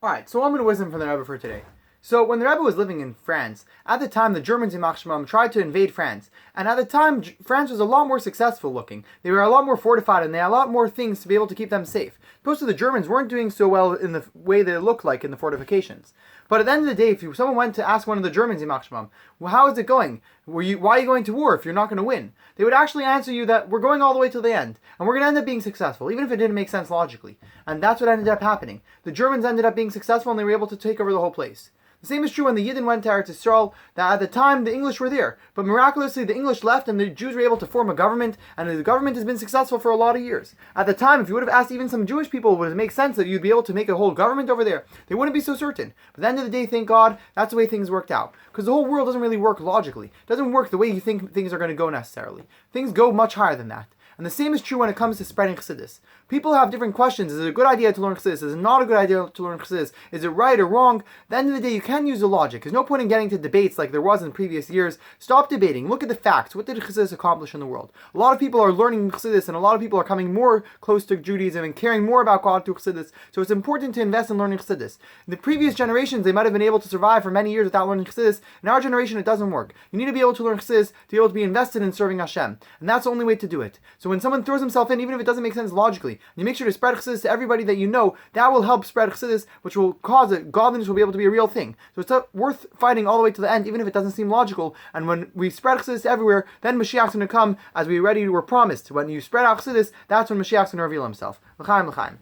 Alright, so one minute wisdom from the Rebbe for today. So when the Rebbe was living in France, at the time the Germans in Machshmam tried to invade France. And at the time, France was a lot more successful looking. They were a lot more fortified and they had a lot more things to be able to keep them safe. Most of the Germans weren't doing so well in the way they looked like in the fortifications. But at the end of the day, if someone went to ask one of the Germans in Machshmam, well, how is it going? Why are you going to war if you're not going to win? They would actually answer you that we're going all the way to the end. And we're going to end up being successful, even if it didn't make sense logically. And that's what ended up happening. The Germans ended up being successful and they were able to take over the whole place. The same is true when the Yidden went to Eretz Yisrael, that at the time the English were there. But miraculously the English left and the Jews were able to form a government, and the government has been successful for a lot of years. At the time, if you would have asked even some Jewish people, would it make sense that you'd be able to make a whole government over there? They wouldn't be so certain. But at the end of the day, thank God, that's the way things worked out. Because the whole world doesn't really work logically. It doesn't work the way you think things are going to go necessarily. Things go much higher than that. And the same is true when it comes to spreading chassidus. People have different questions. Is it a good idea to learn chassidus? Is it not a good idea to learn chassidus? Is it right or wrong? At the end of the day, you can use the logic. There's no point in getting to debates like there was in previous years. Stop debating. Look at the facts. What did chassidus accomplish in the world? A lot of people are learning chassidus, and a lot of people are coming more close to Judaism and caring more about God through chassidus. So it's important to invest in learning chassidus. In the previous generations, they might have been able to survive for many years without learning chassidus. In our generation, it doesn't work. You need to be able to learn chassidus to be able to be invested in serving Hashem. And that's the only way to do it. So when someone throws himself in, even if it doesn't make sense logically, you make sure to spread chassidus to everybody that you know. That will help spread chassidus, which will cause it. Godliness will be able to be a real thing. So it's worth fighting all the way to the end, even if it doesn't seem logical. And when we spread chassidus everywhere, then Mashiach's going to come as we were promised. When you spread out chassidus, that's when Mashiach's going to reveal himself. L'chaim, l'chaim.